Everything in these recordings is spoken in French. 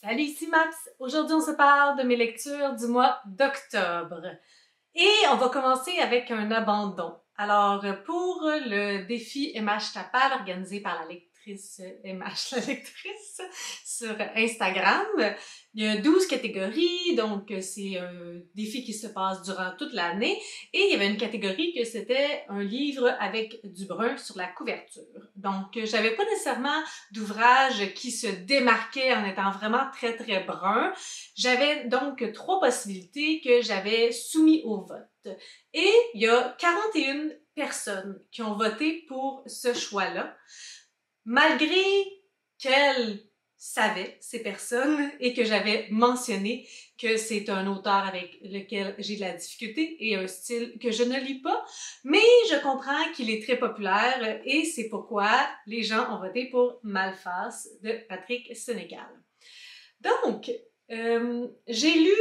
Salut, ici Max. Aujourd'hui, on se parle de mes lectures du mois d'octobre. Et on va commencer avec un abandon. Alors, pour le défi MH Tapal organisé par la lectrice MH la lectrice sur Instagram, il y a 12 catégories, donc c'est un défi qui se passe durant toute l'année. Et il y avait une catégorie que c'était un livre avec du brun sur la couverture. Donc, j'avais pas nécessairement d'ouvrage qui se démarquait en étant vraiment très très brun. J'avais donc 3 possibilités que j'avais soumis au vote. Et il y a 41 personnes qui ont voté pour ce choix-là, malgré qu'elles savaient, ces personnes, et que j'avais mentionné que c'est un auteur avec lequel j'ai de la difficulté et un style que je ne lis pas, mais je comprends qu'il est très populaire et c'est pourquoi les gens ont voté pour Malface de Patrick Sénécal. Donc, j'ai lu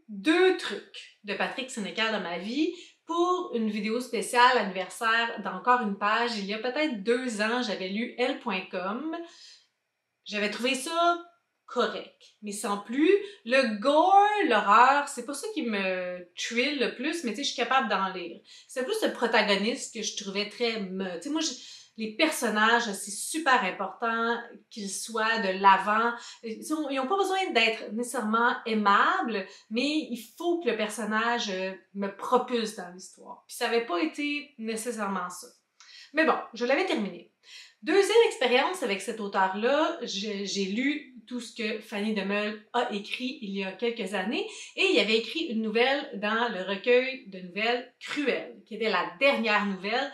2 trucs de Patrick Sénécal dans ma vie pour une vidéo spéciale anniversaire d'Encore une page. Il y a peut-être 2 ans, j'avais lu Elle.com. J'avais trouvé ça correct, mais sans plus. Le gore, l'horreur, c'est pas ça qui me thrill le plus, mais tu sais, je suis capable d'en lire. C'est plus le protagoniste que je trouvais très... Tu sais, moi, les personnages, c'est super important qu'ils soient de l'avant. Ils n'ont pas besoin d'être nécessairement aimables, mais il faut que le personnage me propulse dans l'histoire. Puis ça n'avait pas été nécessairement ça. Mais bon, je l'avais terminé. Deuxième expérience avec cet auteur-là, j'ai lu tout ce que Fanny Demeule a écrit il y a quelques années et il avait écrit une nouvelle dans le recueil de nouvelles Cruelles, qui était la dernière nouvelle.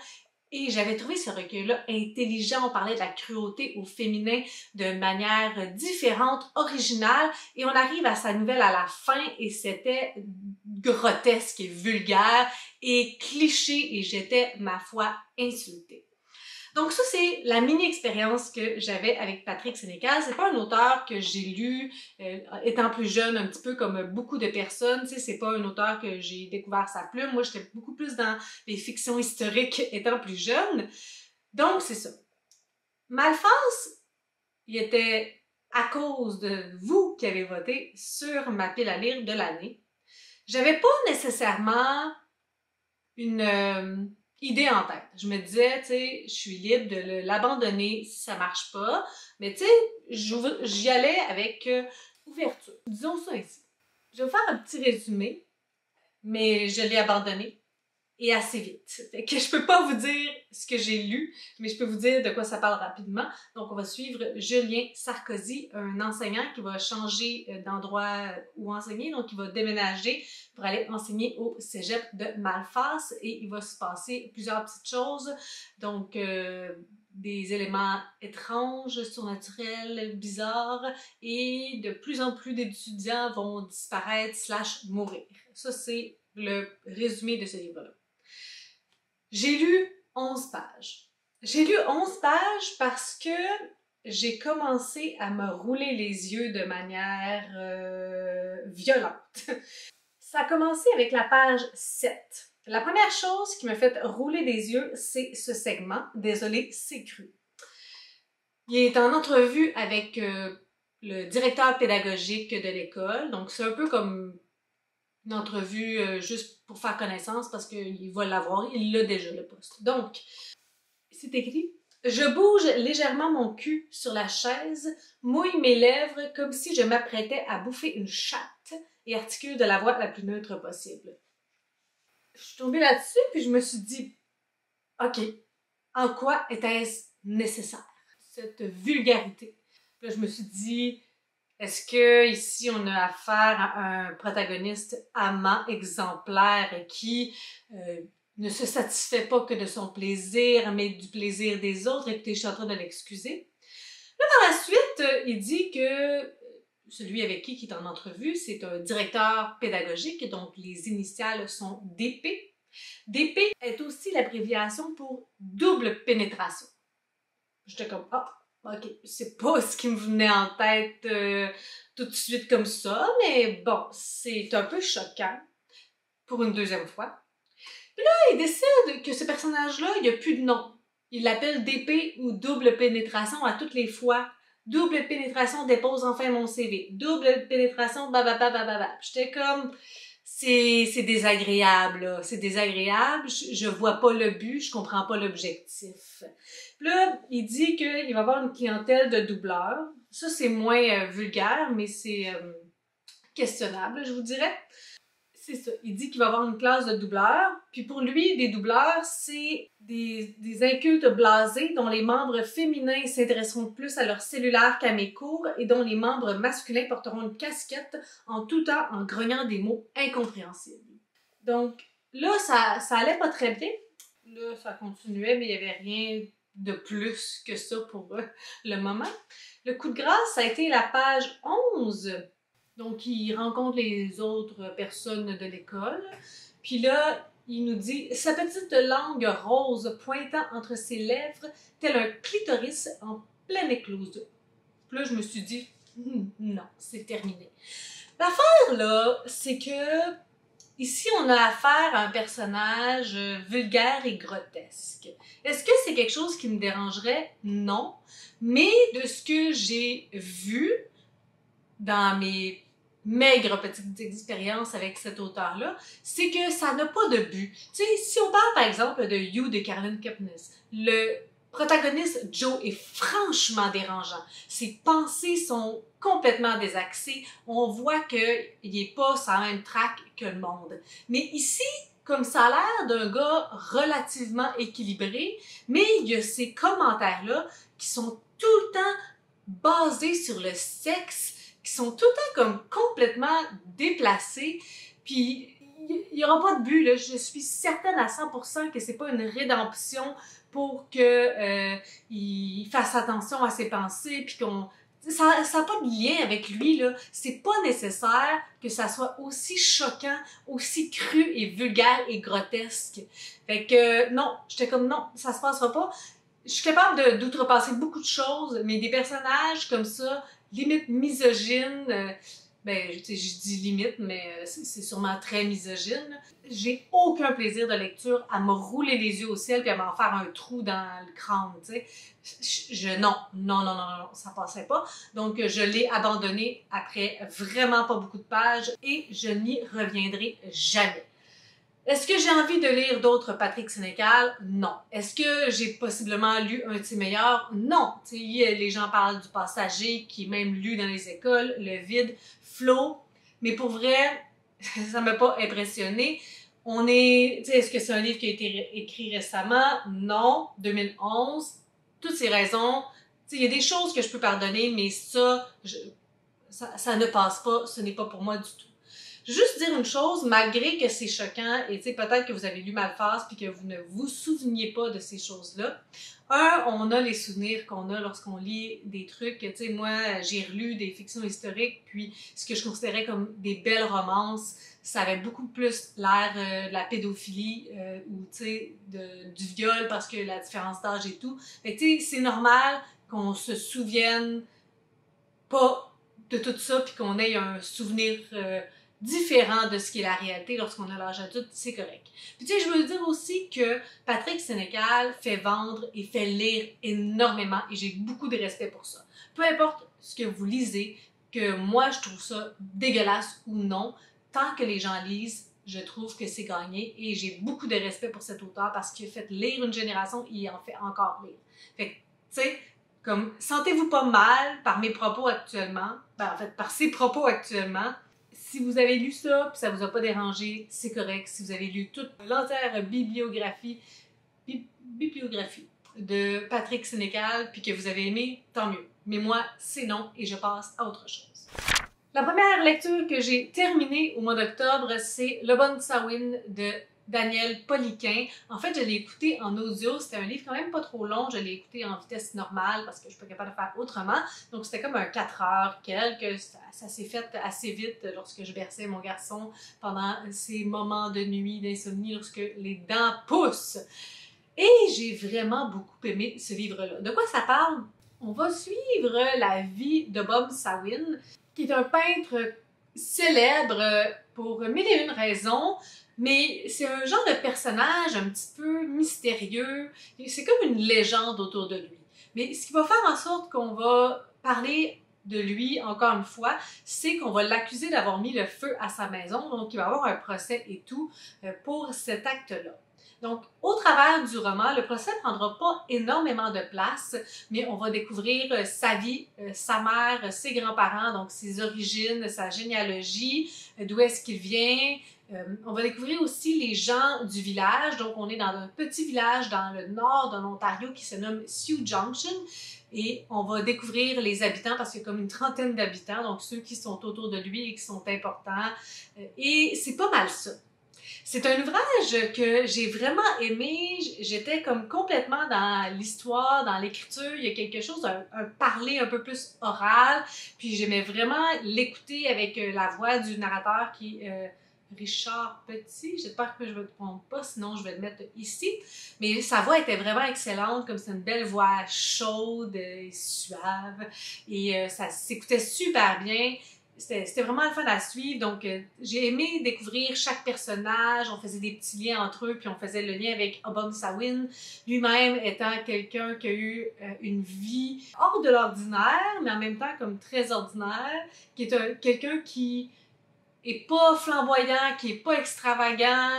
Et j'avais trouvé ce recueil-là intelligent. On parlait de la cruauté au féminin de manière différente, originale. Et on arrive à sa nouvelle à la fin et c'était grotesque et vulgaire et cliché et j'étais, ma foi, insultée. Donc ça, c'est la mini-expérience que j'avais avec Patrick Sénécal. C'est pas un auteur que j'ai lu étant plus jeune, un petit peu comme beaucoup de personnes. Tu sais, c'est pas un auteur que j'ai découvert sa plume. Moi, j'étais beaucoup plus dans les fictions historiques étant plus jeune. Donc, c'est ça. Malface, il était à cause de vous qui avez voté sur ma pile à lire de l'année. J'avais pas nécessairement une idée en tête. Je me disais, tu sais, je suis libre de l'abandonner si ça marche pas. Mais tu sais, j'y allais avec ouverture. Disons ça ainsi. Je vais vous faire un petit résumé, mais je l'ai abandonné et assez vite. Fait que je peux pas vous dire ce que j'ai lu, mais je peux vous dire de quoi ça parle rapidement. Donc, on va suivre Julien Sarkozy, un enseignant qui va changer d'endroit où enseigner, donc il va déménager pour aller enseigner au cégep de Malface et il va se passer plusieurs petites choses. Donc, des éléments étranges, surnaturels, bizarres, et de plus en plus d'étudiants vont disparaître / mourir. Ça, c'est le résumé de ce livre-là. J'ai lu 11 pages. J'ai lu 11 pages parce que j'ai commencé à me rouler les yeux de manière violente. Ça a commencé avec la page 7. La première chose qui m'a fait rouler des yeux, c'est ce segment. Désolée, c'est cru. Il est en entrevue avec le directeur pédagogique de l'école. Donc, c'est un peu comme une entrevue juste pour faire connaissance parce qu'il va l'avoir, il l'a déjà le poste. Donc, c'est écrit « Je bouge légèrement mon cul sur la chaise, mouille mes lèvres comme si je m'apprêtais à bouffer une chatte et articule de la voix la plus neutre possible. » Je suis tombée là-dessus puis je me suis dit « Ok, en quoi était-ce nécessaire, cette vulgarité? » Là, je me suis dit est-ce que ici on a affaire à un protagoniste amant exemplaire qui ne se satisfait pas que de son plaisir, mais du plaisir des autres? Écoutez, je suis en train de l'excuser. Là, par la suite, il dit que celui avec qui il est en entrevue, c'est un directeur pédagogique, donc les initiales sont DP. DP est aussi l'abréviation pour double pénétration. J'étais comme, ah, ok, c'est pas ce qui me venait en tête tout de suite comme ça, mais bon, c'est un peu choquant pour une deuxième fois. Puis là, il décide que ce personnage-là, il n'y a plus de nom. Il l'appelle DP ou double pénétration à toutes les fois Double pénétration, dépose enfin mon CV. Double pénétration, babababababa. J'étais comme, c'est désagréable, là. C'est désagréable. Je vois pas le but, je comprends pas l'objectif. Puis là, il dit qu'il va avoir une clientèle de doubleurs. Ça, c'est moins vulgaire, mais c'est questionnable, je vous dirais. C'est ça. Il dit qu'il va avoir une classe de doubleurs. Puis pour lui, des doubleurs, c'est des incultes blasés dont les membres féminins s'intéresseront plus à leur cellulaire qu'à mes cours et dont les membres masculins porteront une casquette en tout temps en grognant des mots incompréhensibles. Donc là, ça allait pas très bien. Là, ça continuait, mais il n'y avait rien de plus que ça pour le moment. Le coup de grâce, ça a été la page 11. Donc, il rencontre les autres personnes de l'école. Puis là, il nous dit « Sa petite langue rose pointant entre ses lèvres, tel un clitoris en pleine éclosion. » Puis là, je me suis dit « Non, c'est terminé. » L'affaire, là, c'est que ici, on a affaire à un personnage vulgaire et grotesque. Est-ce que c'est quelque chose qui me dérangerait? Non. Mais de ce que j'ai vu dans mes maigres petites expériences avec cet auteur-là, c'est que ça n'a pas de but. Tu sais, si on parle par exemple de You de Caroline Kepnes, le protagoniste Joe est franchement dérangeant. Ses pensées sont complètement désaxées. On voit qu'il n'est pas sur la même track que le monde. Mais ici, comme ça a l'air d'un gars relativement équilibré, mais il y a ces commentaires-là qui sont tout le temps basés sur le sexe, qui sont tout le temps comme complètement déplacés, puis il n'y aura pas de but, là. Je suis certaine à 100% que c'est pas une rédemption pour que il fasse attention à ses pensées, puis qu'on... Ça n'a pas de lien avec lui, là. C'est pas nécessaire que ça soit aussi choquant, aussi cru et vulgaire et grotesque. Fait que non, j'étais comme non, ça se passera pas. Je suis capable d'outrepasser beaucoup de choses, mais des personnages comme ça, limite misogyne, ben, tu sais, je dis limite, mais c'est sûrement très misogyne. J'ai aucun plaisir de lecture à me rouler les yeux au ciel puis à m'en faire un trou dans le crâne, tu sais. Non, ça passait pas. Donc, je l'ai abandonné après vraiment pas beaucoup de pages et je n'y reviendrai jamais. Est-ce que j'ai envie de lire d'autres Patrick Sénécal? Non. Est-ce que j'ai possiblement lu un de ses meilleurs? Non. Tu sais, les gens parlent du Passager, qui est même lu dans les écoles, Le Vide, Flo. Mais pour vrai, ça m'a pas impressionné. Tu sais, est-ce que c'est un livre qui a été écrit récemment? Non. 2011. Toutes ces raisons. Tu sais, il y a des choses que je peux pardonner, mais ça ne passe pas. Ce n'est pas pour moi du tout. Juste dire une chose, malgré que c'est choquant, et tu sais, peut-être que vous avez lu Malphas puis que vous ne vous souveniez pas de ces choses-là. On a les souvenirs qu'on a lorsqu'on lit des trucs. Tu sais, moi, j'ai relu des fictions historiques, puis ce que je considérais comme des belles romances, ça avait beaucoup plus l'air de la pédophilie ou, tu sais, du viol parce que la différence d'âge et tout. Fait que, tu sais, c'est normal qu'on se souvienne pas de tout ça puis qu'on ait un souvenir différent de ce qui est la réalité lorsqu'on a l'âge adulte, c'est correct. Puis tu sais, je veux dire aussi que Patrick Sénécal fait vendre et fait lire énormément et j'ai beaucoup de respect pour ça. Peu importe ce que vous lisez, que moi je trouve ça dégueulasse ou non, tant que les gens lisent, je trouve que c'est gagné et j'ai beaucoup de respect pour cet auteur parce qu'il a fait lire une génération et il en fait encore lire. Fait que, tu sais, comme, sentez-vous pas mal par mes propos actuellement, ben en fait, par ses propos actuellement. Si vous avez lu ça, puis ça vous a pas dérangé, c'est correct. Si vous avez lu toute l'entière bibliographie de Patrick Sénécal, puis que vous avez aimé, tant mieux. Mais moi, c'est non, et je passe à autre chose. La première lecture que j'ai terminée au mois d'octobre, c'est Le Bon Sawin de Daniel Poliquin. En fait, je l'ai écouté en audio. C'était un livre quand même pas trop long. Je l'ai écouté en vitesse normale parce que je suis pas capable de faire autrement. Donc, c'était comme un 4 heures quelques. Ça s'est fait assez vite lorsque je berçais mon garçon pendant ces moments de nuit, d'insomnie, lorsque les dents poussent. Et j'ai vraiment beaucoup aimé ce livre-là. De quoi ça parle? On va suivre la vie de Bob Sawin, qui est un peintre célèbre pour mille et une raisons, mais c'est un genre de personnage un petit peu mystérieux. C'est comme une légende autour de lui. Mais ce qui va faire en sorte qu'on va parler de lui, encore une fois, c'est qu'on va l'accuser d'avoir mis le feu à sa maison, donc il va y avoir un procès et tout pour cet acte-là. Donc, au travers du roman, le procès ne prendra pas énormément de place, mais on va découvrir sa vie, sa mère, ses grands-parents, donc ses origines, sa généalogie, d'où est-ce qu'il vient. On va découvrir aussi les gens du village. Donc, on est dans un petit village dans le nord de l'Ontario qui se nomme Sioux Junction. Et on va découvrir les habitants parce qu'il y a comme une trentaine d'habitants, donc ceux qui sont autour de lui et qui sont importants. Et c'est pas mal ça. C'est un ouvrage que j'ai vraiment aimé. J'étais comme complètement dans l'histoire, dans l'écriture. Il y a quelque chose, un parler un peu plus oral. Puis j'aimais vraiment l'écouter avec la voix du narrateur qui est Richard Petit. J'espère que je ne me trompe pas, sinon je vais le mettre ici. Mais sa voix était vraiment excellente, comme c'est une belle voix chaude et suave. Et ça s'écoutait super bien. C'était vraiment le fun à suivre, donc j'ai aimé découvrir chaque personnage, on faisait des petits liens entre eux, puis on faisait le lien avec Obum Sawin, lui-même étant quelqu'un qui a eu une vie hors de l'ordinaire, mais en même temps comme très ordinaire, qui est quelqu'un qui est pas flamboyant, qui est pas extravagant,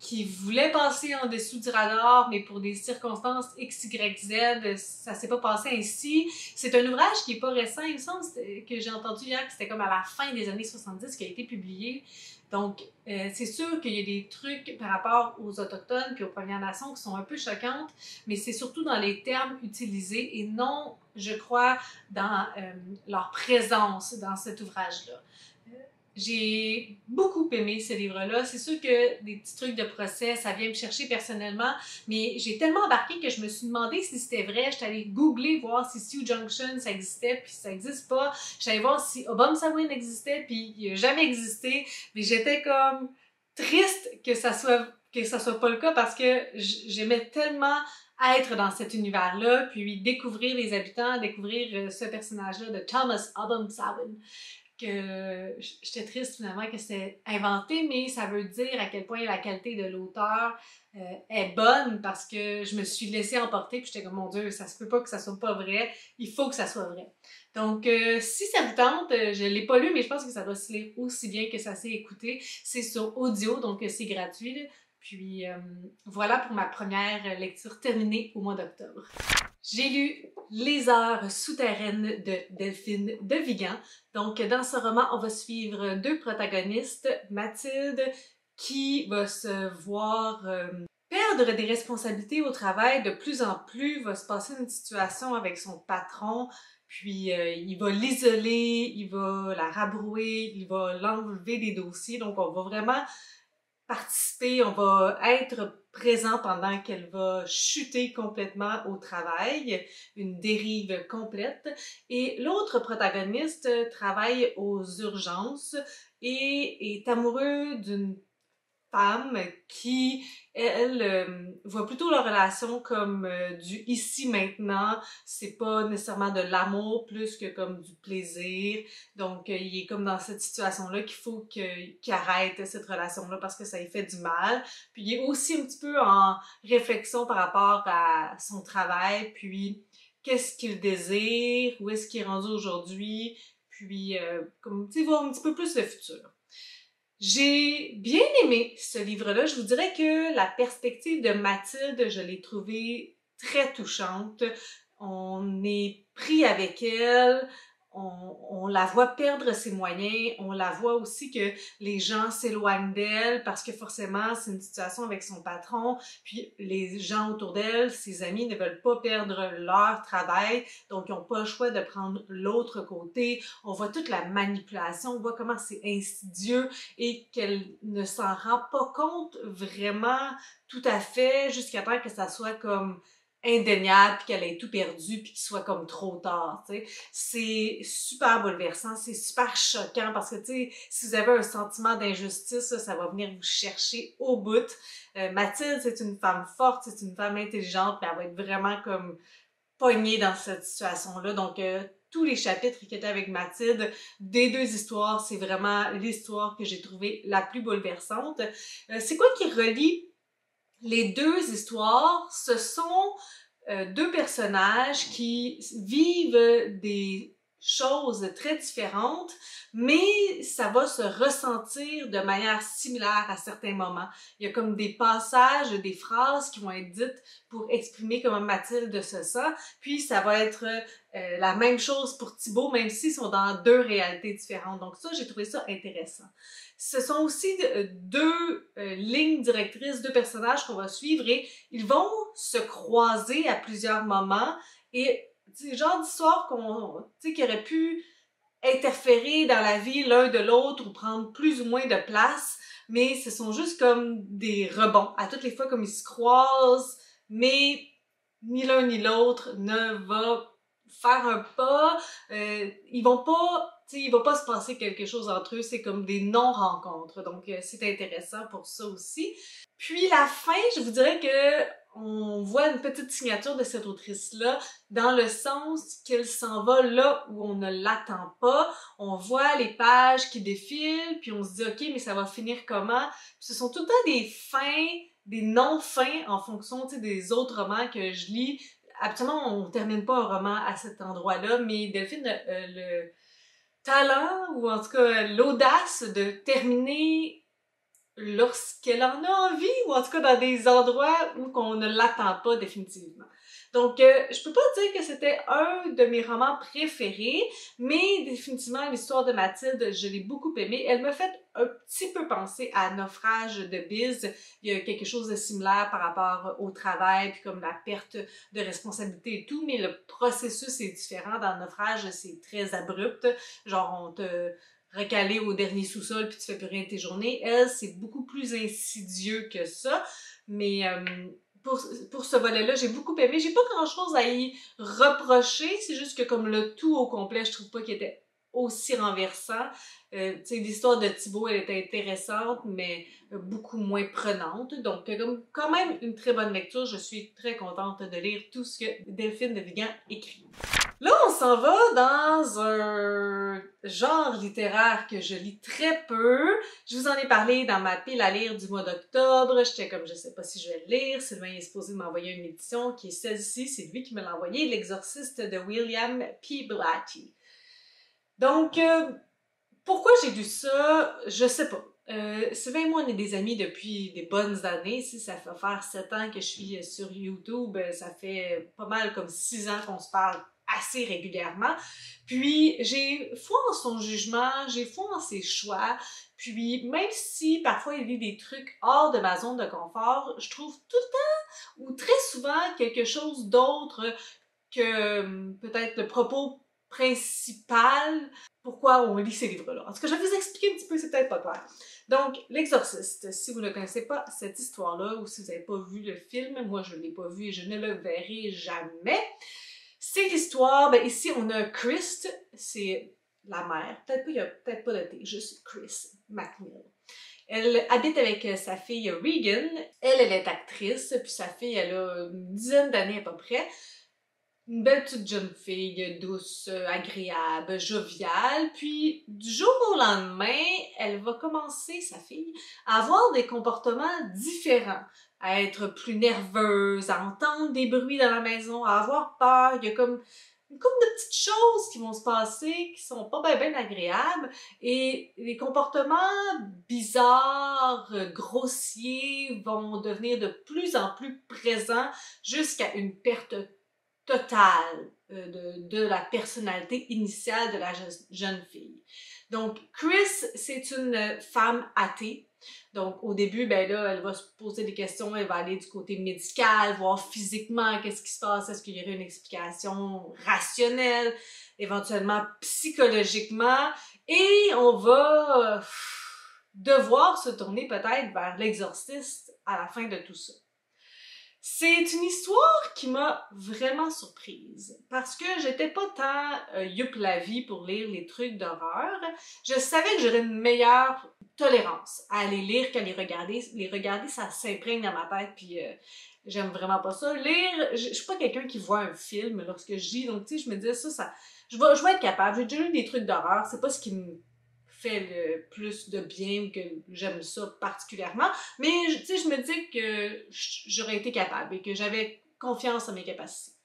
qui voulait passer en dessous du radar, mais pour des circonstances X, Y, Z, ça s'est pas passé ainsi. C'est un ouvrage qui est pas récent, il me semble, que j'ai entendu hier, que c'était comme à la fin des années 70 qui a été publié. Donc, c'est sûr qu'il y a des trucs par rapport aux Autochtones puis aux Premières Nations qui sont un peu choquantes, mais c'est surtout dans les termes utilisés et non, je crois, dans leur présence dans cet ouvrage-là. J'ai beaucoup aimé ce livre-là. C'est sûr que des petits trucs de procès, ça vient me chercher personnellement, mais j'ai tellement embarqué que je me suis demandé si c'était vrai. J'étais allée googler, voir si Sioux Junction, ça existait, puis ça n'existe pas. J'étais allée voir si Obum Sawin existait, puis il n'a jamais existé. Mais j'étais comme triste que ça soit pas le cas parce que j'aimais tellement être dans cet univers-là, puis découvrir les habitants, découvrir ce personnage-là de Thomas Obum Sawin, que j'étais triste finalement que c'était inventé, mais ça veut dire à quel point la qualité de l'auteur est bonne parce que je me suis laissée emporter puis j'étais comme mon Dieu, ça se peut pas que ça soit pas vrai, il faut que ça soit vrai. Donc si ça vous tente, je l'ai pas lu mais je pense que ça doit se lire aussi bien que ça s'est écouté. C'est sur audio donc c'est gratuit. Là. Puis voilà pour ma première lecture terminée au mois d'octobre. J'ai lu Les heures souterraines de Delphine de Vigan. Donc, dans ce roman, on va suivre deux protagonistes. Mathilde, qui va se voir perdre des responsabilités au travail de plus en plus, va se passer une situation avec son patron, puis il va l'isoler, il va la rabrouer, il va l'enlever des dossiers. Donc, on va vraiment participer, on va être présent pendant qu'elle va chuter complètement au travail, une dérive complète. Et l'autre protagoniste travaille aux urgences et est amoureux d'une femme qui, elle, voit plutôt leur relation comme du ici-maintenant. C'est pas nécessairement de l'amour plus que comme du plaisir. Donc, il est comme dans cette situation-là qu'il faut qu'il arrête cette relation-là parce que ça lui fait du mal. Puis, il est aussi un petit peu en réflexion par rapport à son travail, puis qu'est-ce qu'il désire, où est-ce qu'il est rendu aujourd'hui, puis, comme, tu sais, voir un petit peu plus le futur. J'ai bien aimé ce livre-là. Je vous dirais que la perspective de Mathilde, je l'ai trouvée très touchante. On est pris avec elle, on la voit perdre ses moyens, on la voit aussi que les gens s'éloignent d'elle parce que forcément c'est une situation avec son patron, puis les gens autour d'elle, ses amis ne veulent pas perdre leur travail, donc ils n'ont pas le choix de prendre l'autre côté. On voit toute la manipulation, on voit comment c'est insidieux et qu'elle ne s'en rend pas compte vraiment tout à fait jusqu'à temps que ça soit comme indéniable, puis qu'elle ait tout perdu, puis qu'il soit comme trop tard, tu sais. C'est super bouleversant, c'est super choquant, parce que, tu sais, si vous avez un sentiment d'injustice, ça va venir vous chercher au bout. Mathilde, c'est une femme forte, c'est une femme intelligente, mais elle va être vraiment comme pognée dans cette situation-là. Donc, tous les chapitres qui étaient avec Mathilde, des deux histoires, c'est vraiment l'histoire que j'ai trouvée la plus bouleversante. C'est quoi qui relie les deux histoires? Ce sont deux personnages qui vivent des choses très différentes, mais ça va se ressentir de manière similaire à certains moments. Il y a comme des passages, des phrases qui vont être dites pour exprimer comment Mathilde se sent, puis ça va être la même chose pour Thibaut, même s'ils sont dans deux réalités différentes. Donc ça, j'ai trouvé ça intéressant. Ce sont aussi deux lignes directrices, deux personnages qu'on va suivre et ils vont se croiser à plusieurs moments et c'est le genre d'histoire qui aurait pu interférer dans la vie l'un de l'autre ou prendre plus ou moins de place, mais ce sont juste comme des rebonds. À toutes les fois comme ils se croisent, mais ni l'un ni l'autre ne va faire un pas, il va pas se passer quelque chose entre eux, c'est comme des non-rencontres, donc c'est intéressant pour ça aussi. Puis la fin, je vous dirais que on voit une petite signature de cette autrice-là, dans le sens qu'elle s'en va là où on ne l'attend pas. On voit les pages qui défilent, puis on se dit « Ok, mais ça va finir comment? » Puis ce sont tout le temps des fins, des non-fins en fonction des autres romans que je lis. Absolument, on termine pas un roman à cet endroit-là, mais Delphine a le talent, ou en tout cas l'audace de terminer lorsqu'elle en a envie, ou en tout cas dans des endroits où on ne l'attend pas définitivement. Donc, je peux pas dire que c'était un de mes romans préférés, mais définitivement, l'histoire de Mathilde, je l'ai beaucoup aimée. Elle m'a fait un petit peu penser à Naufrage de Biz. Il y a quelque chose de similaire par rapport au travail, puis comme la perte de responsabilité et tout, mais le processus est différent. Dans Naufrage, c'est très abrupt. Genre, on te recalé au dernier sous-sol puis tu fais plus rien de tes journées. Elle, c'est beaucoup plus insidieux que ça. Mais pour ce volet-là, j'ai beaucoup aimé. J'ai pas grand-chose à y reprocher. C'est juste que comme le tout au complet, je trouve pas qu'il était aussi renversant. Tu sais, l'histoire de Thibaut, elle était intéressante, mais beaucoup moins prenante. Donc, comme quand même une très bonne lecture. Je suis très contente de lire tout ce que Delphine de Vigan écrit. Là, on s'en va dans un genre littéraire que je lis très peu. Je vous en ai parlé dans ma pile à lire du mois d'octobre. J'étais comme, je sais pas si je vais le lire. Sylvain est supposé m'envoyer une édition qui est celle-ci. C'est lui qui me l'a envoyé, L'Exorciste de William P. Blatty. Donc, pourquoi j'ai lu ça? Je sais pas. Sylvain et moi, on est des amis depuis des bonnes années. Si ça fait faire 7 ans que je suis sur YouTube, ça fait pas mal comme 6 ans qu'on se parle assez régulièrement. Puis, j'ai foi en son jugement, j'ai foi en ses choix. Puis, même si parfois il lit des trucs hors de ma zone de confort, je trouve tout le temps ou très souvent quelque chose d'autre que peut-être le propos principal pourquoi on lit ces livres-là. En tout cas, je vais vous expliquer un petit peu, c'est peut-être pas clair. Donc, L'Exorciste, si vous ne connaissez pas cette histoire-là ou si vous n'avez pas vu le film, moi je ne l'ai pas vu et je ne le verrai jamais. C'est l'histoire, ben ici on a Chris, c'est la mère, il y a peut-être pas de T, juste Chris McNeil. Elle habite avec sa fille Regan, elle est actrice, puis sa fille elle a une dizaine d'années à peu près. Une belle petite jeune fille, douce, agréable, joviale, puis du jour au lendemain, elle va commencer, sa fille, à avoir des comportements différents, à être plus nerveuse, à entendre des bruits dans la maison, à avoir peur. Il y a comme une couple de petites choses qui vont se passer qui sont pas bien agréables et les comportements bizarres, grossiers vont devenir de plus en plus présents jusqu'à une perte totale de la personnalité initiale de la jeune fille. Donc, Chris, c'est une femme athée. Donc, au début, ben là, elle va se poser des questions, elle va aller du côté médical, voir physiquement qu'est-ce qui se passe, est-ce qu'il y aurait une explication rationnelle, éventuellement psychologiquement, et on va devoir se tourner peut-être vers l'exorciste à la fin de tout ça. C'est une histoire qui m'a vraiment surprise parce que j'étais pas tant youp la vie pour lire les trucs d'horreur. Je savais que j'aurais une meilleure tolérance à les lire qu'à les regarder. Les regarder, ça s'imprègne dans ma tête puis j'aime vraiment pas ça. Lire, je suis pas quelqu'un qui voit un film lorsque je lis, donc tu sais, je me disais ça, je vais être capable. J'ai déjà lu des trucs d'horreur, c'est pas ce qui me fait le plus de bien, que j'aime ça particulièrement, mais tu sais, je me dis que j'aurais été capable et que j'avais confiance en mes capacités.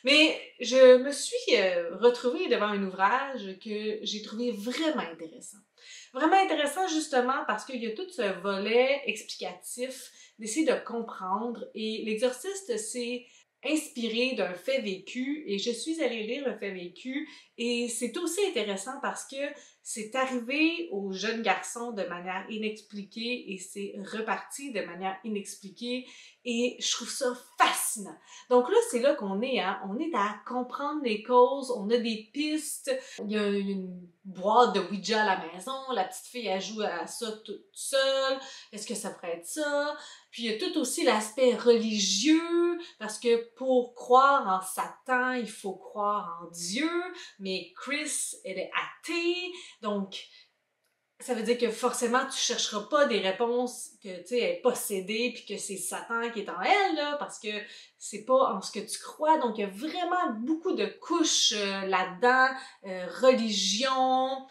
Mais je me suis retrouvée devant un ouvrage que j'ai trouvé vraiment intéressant. Vraiment intéressant justement parce qu'il y a tout ce volet explicatif d'essayer de comprendre et l'exorciste s'est inspiré d'un fait vécu et je suis allée lire le fait vécu et c'est aussi intéressant parce que c'est arrivé au jeune garçon de manière inexpliquée et c'est reparti de manière inexpliquée et je trouve ça fascinant. Donc là, c'est là qu'on est, hein? On est à comprendre les causes, on a des pistes, il y a une boîte de Ouija à la maison, la petite fille, elle joue à ça toute seule, est-ce que ça pourrait être ça? Puis il y a tout aussi l'aspect religieux, parce que pour croire en Satan, il faut croire en Dieu, mais Chris, elle est athée, donc ça veut dire que forcément tu chercheras pas des réponses que tu sais elle est possédée puis que c'est Satan qui est en elle là parce que c'est pas en ce que tu crois donc il y a vraiment beaucoup de couches là-dedans religion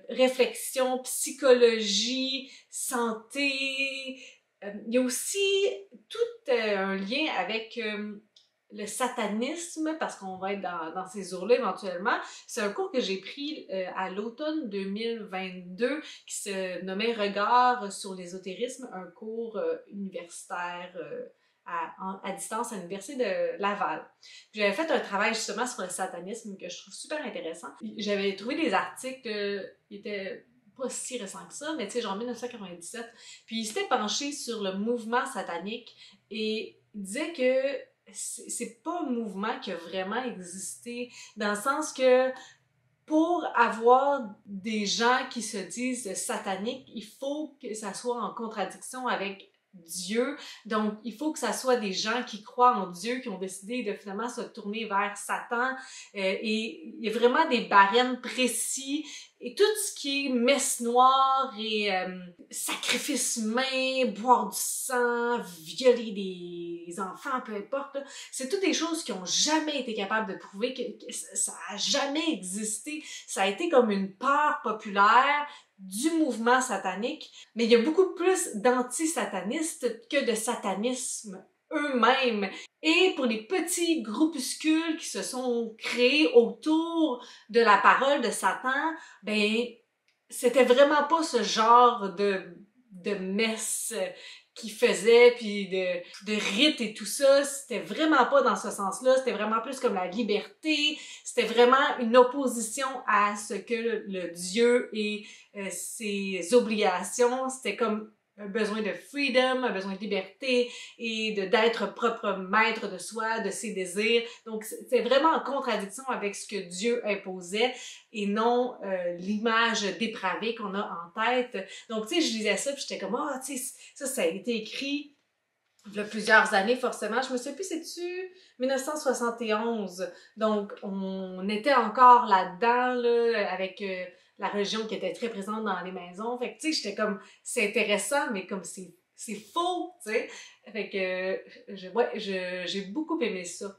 réflexion psychologie santé il y a aussi tout un lien avec le satanisme, parce qu'on va être dans ces eaux-là éventuellement. C'est un cours que j'ai pris à l'automne 2022 qui se nommait Regard sur l'ésotérisme, un cours universitaire à distance à l'Université de Laval. J'avais fait un travail justement sur le satanisme que je trouve super intéressant. J'avais trouvé des articles qui étaient pas si récents que ça, mais tu sais, genre 1997. Puis il s'était penché sur le mouvement satanique et il disait que c'est pas un mouvement qui a vraiment existé, dans le sens que pour avoir des gens qui se disent sataniques, il faut que ça soit en contradiction avec Dieu. Donc, il faut que ça soit des gens qui croient en Dieu, qui ont décidé de finalement se tourner vers Satan. Et il y a vraiment des barèmes précis. Et tout ce qui est messe noire et sacrifice humain, boire du sang, violer des enfants, peu importe, c'est toutes des choses qui ont jamais été capables de prouver que ça a jamais existé. Ça a été comme une peur populaire du mouvement satanique, mais il y a beaucoup plus d'anti-satanistes que de satanisme eux-mêmes. Et pour les petits groupuscules qui se sont créés autour de la parole de Satan, ben, c'était vraiment pas ce genre de messe qui faisait, puis de rites et tout ça, c'était vraiment pas dans ce sens-là, c'était vraiment plus comme la liberté, c'était vraiment une opposition à ce que le Dieu et ses obligations, c'était comme un besoin de freedom, un besoin de liberté et d'être propre maître de soi, de ses désirs. Donc, c'est vraiment en contradiction avec ce que Dieu imposait et non l'image dépravée qu'on a en tête. Donc, tu sais, je lisais ça puis j'étais comme, ah, tu sais, ça a été écrit il y a plusieurs années, forcément. Je me souviens plus, c'est-tu 1971? Donc, on était encore là-dedans, là, avec la religion qui était très présente dans les maisons. Fait que, tu sais, j'étais comme, c'est intéressant, mais comme c'est faux, tu sais. Fait que, j'ai beaucoup aimé ça.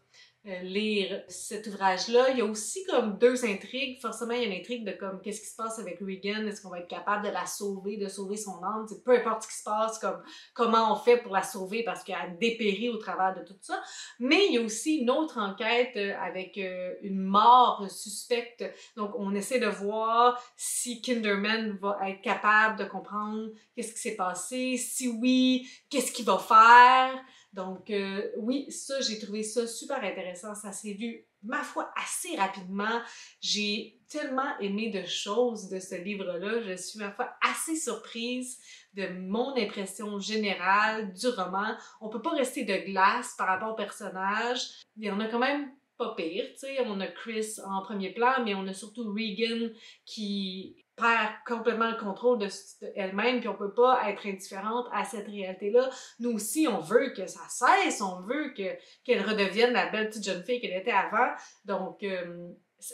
Lire cet ouvrage-là. Il y a aussi comme deux intrigues. Forcément, il y a une intrigue de comme qu'est-ce qui se passe avec Regan, est-ce qu'on va être capable de la sauver, de sauver son âme, t'sais, peu importe ce qui se passe, comme comment on fait pour la sauver parce qu'elle dépérit au travers de tout ça. Mais il y a aussi une autre enquête avec une mort suspecte. Donc, on essaie de voir si Kinderman va être capable de comprendre qu'est-ce qui s'est passé, si oui, qu'est-ce qu'il va faire. Donc, oui, ça, j'ai trouvé ça super intéressant. Ça s'est vu, ma foi, assez rapidement. J'ai tellement aimé de choses de ce livre-là. Je suis, ma foi, assez surprise de mon impression générale du roman. On peut pas rester de glace par rapport au personnage. Il y en a quand même pas pire, tu sais. On a Chris en premier plan, mais on a surtout Regan qui perd complètement le contrôle de elle-même, puis on peut pas être indifférente à cette réalité-là. Nous aussi, on veut que ça cesse, on veut qu'elle redevienne la belle petite jeune fille qu'elle était avant. Donc,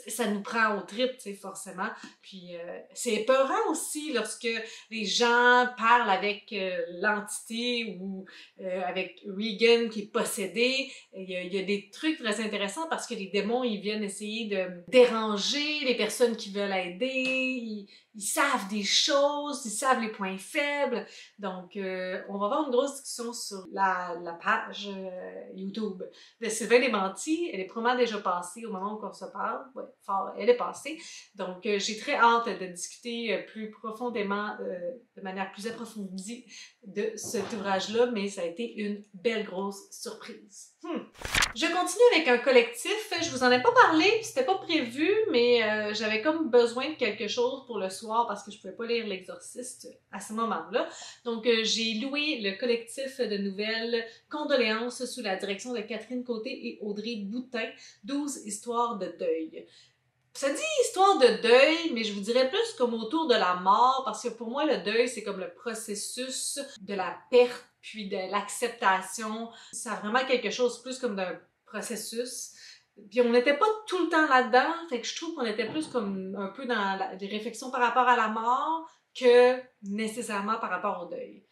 ça nous prend au trip, tu sais, forcément. Puis, c'est épeurant aussi lorsque les gens parlent avec l'entité ou avec Regan qui est possédé. Il y a des trucs très intéressants parce que les démons, ils viennent essayer de déranger les personnes qui veulent aider. ils savent des choses, ils savent les points faibles. Donc, on va avoir une grosse discussion sur la page YouTube de Sylvain Desmenties. Elle est probablement déjà passée au moment où on se parle. Ouais, fort, elle est passée. Donc, j'ai très hâte de discuter plus profondément, de manière plus approfondie de cet ouvrage-là, mais ça a été une belle grosse surprise. Je continue avec un collectif. Je vous en ai pas parlé, c'était pas prévu, mais j'avais comme besoin de quelque chose pour le soir parce que je pouvais pas lire L'Exorciste à ce moment-là. Donc, j'ai loué le collectif de nouvelles Condoléances sous la direction de Catherine Côté et Audrey Boutin, 12 histoires de deuil. Ça dit histoire de deuil, mais je vous dirais plus comme autour de la mort, parce que pour moi, le deuil, c'est comme le processus de la perte, puis de l'acceptation. Ça a vraiment quelque chose plus comme d'un processus. Puis on n'était pas tout le temps là-dedans, fait que je trouve qu'on était plus comme un peu dans des réflexions par rapport à la mort que nécessairement par rapport au deuil.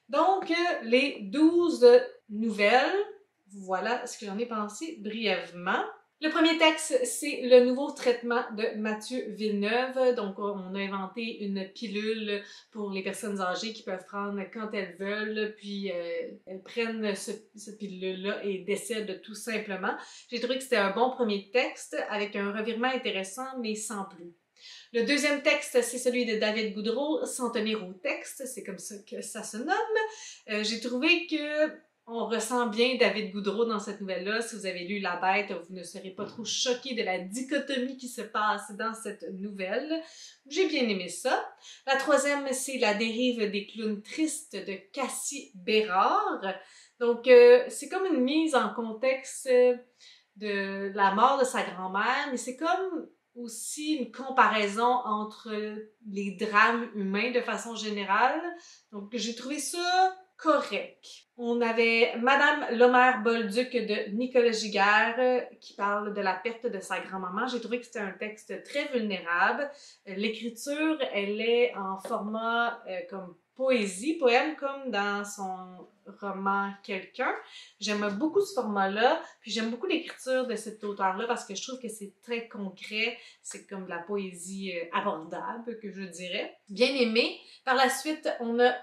Donc, les 12 nouvelles, voilà ce que j'en ai pensé brièvement. Le premier texte, c'est le nouveau traitement de Mathieu Villeneuve. Donc, on a inventé une pilule pour les personnes âgées qui peuvent prendre quand elles veulent, puis elles prennent cette pilule-là et décèdent tout simplement. J'ai trouvé que c'était un bon premier texte avec un revirement intéressant, mais sans plus. Le deuxième texte, c'est celui de David Boudreau, S'en tenir au texte, c'est comme ça que ça se nomme. J'ai trouvé que on ressent bien David Boudreau dans cette nouvelle-là. Si vous avez lu La Bête, vous ne serez pas trop choqués de la dichotomie qui se passe dans cette nouvelle. J'ai bien aimé ça. La troisième, c'est La dérive des clowns tristes de Cassie Bérard. Donc, c'est comme une mise en contexte de la mort de sa grand-mère, mais c'est comme aussi une comparaison entre les drames humains de façon générale. Donc, j'ai trouvé ça correct. On avait Madame Lomère-Bolduc de Nicolas Giguère qui parle de la perte de sa grand-maman. J'ai trouvé que c'était un texte très vulnérable. L'écriture, elle est en format comme poème comme dans son roman Quelqu'un. J'aime beaucoup ce format-là, puis j'aime beaucoup l'écriture de cet auteur-là parce que je trouve que c'est très concret, c'est comme de la poésie abordable, que je dirais. Bien aimé. Par la suite, on a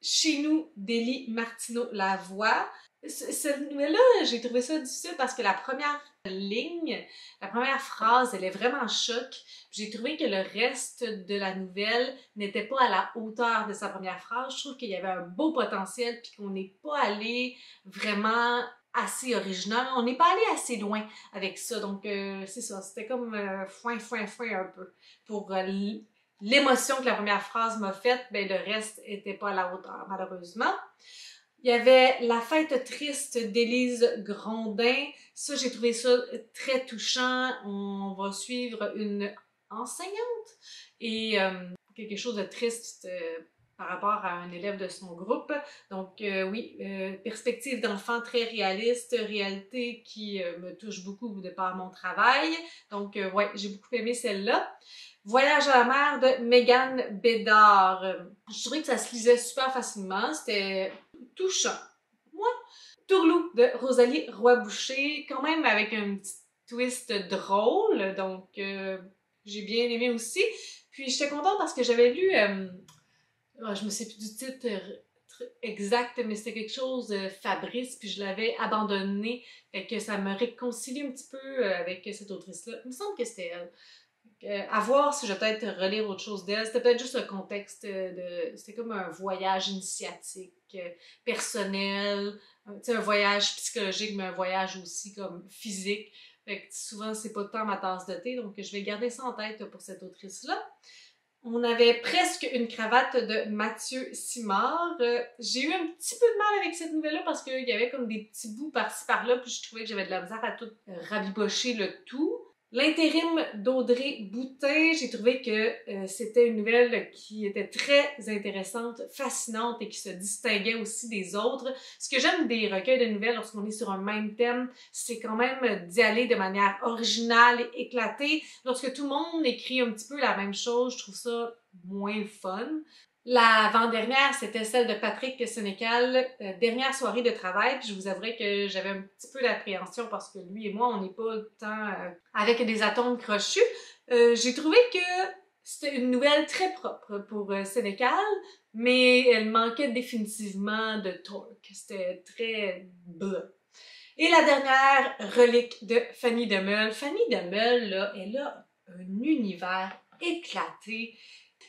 Chez nous d'Élie Martineau-Lavoie. Cette nouvelle-là, j'ai trouvé ça difficile parce que la première ligne, la première phrase, elle est vraiment choc. J'ai trouvé que le reste de la nouvelle n'était pas à la hauteur de sa première phrase. Je trouve qu'il y avait un beau potentiel puis qu'on n'est pas allé vraiment assez original. On n'est pas allé assez loin avec ça. Donc, c'est ça. C'était comme foin un peu. Pour l'émotion que la première phrase m'a faite, ben le reste était pas à la hauteur, malheureusement. Il y avait La fête triste d'Élise Grondin. Ça, j'ai trouvé ça très touchant. On va suivre une enseignante et quelque chose de triste par rapport à un élève de son groupe. Donc oui, perspective d'enfant très réaliste, réalité qui me touche beaucoup de par mon travail. Donc ouais, j'ai beaucoup aimé celle-là. Voyage à la mer de Mégane Bédard. Je trouvais que ça se lisait super facilement. C'était touchant. Moi, Tourlou de Rosalie Roy-Boucher, quand même avec un petit twist drôle. Donc, j'ai bien aimé aussi. Puis, j'étais contente parce que j'avais lu, je me sais plus du titre exact, mais c'était quelque chose de Fabrice, puis je l'avais abandonné. Fait que ça me réconcilie un petit peu avec cette autrice-là. Il me semble que c'était elle. À voir si je vais peut-être relire autre chose d'elle. C'était peut-être juste un contexte de... C'était comme un voyage initiatique, personnel, un voyage psychologique, mais un voyage aussi comme physique. Fait que souvent, c'est pas tant ma tasse de thé, donc je vais garder ça en tête pour cette autrice-là. On avait presque une cravate de Mathieu Simard. J'ai eu un petit peu de mal avec cette nouvelle-là parce qu'il y avait comme des petits bouts par-ci par-là, puis je trouvais que j'avais de la misère à tout rabibocher le tout. L'intérim d'Audrey Boutin, j'ai trouvé que c'était une nouvelle qui était très intéressante, fascinante et qui se distinguait aussi des autres. Ce que j'aime des recueils de nouvelles lorsqu'on est sur un même thème, c'est quand même d'y aller de manière originale et éclatée. Lorsque tout le monde écrit un petit peu la même chose, je trouve ça moins fun. L'avant-dernière, c'était celle de Patrick Sénécal, dernière soirée de travail, puis je vous avouerai que j'avais un petit peu d'appréhension parce que lui et moi, on n'est pas tant avec des atomes crochus. J'ai trouvé que c'était une nouvelle très propre pour Sénécal, mais elle manquait définitivement de torque. C'était très bas. Et la dernière relique de Fanny Demeule. Fanny Demeule, là, elle a un univers éclaté.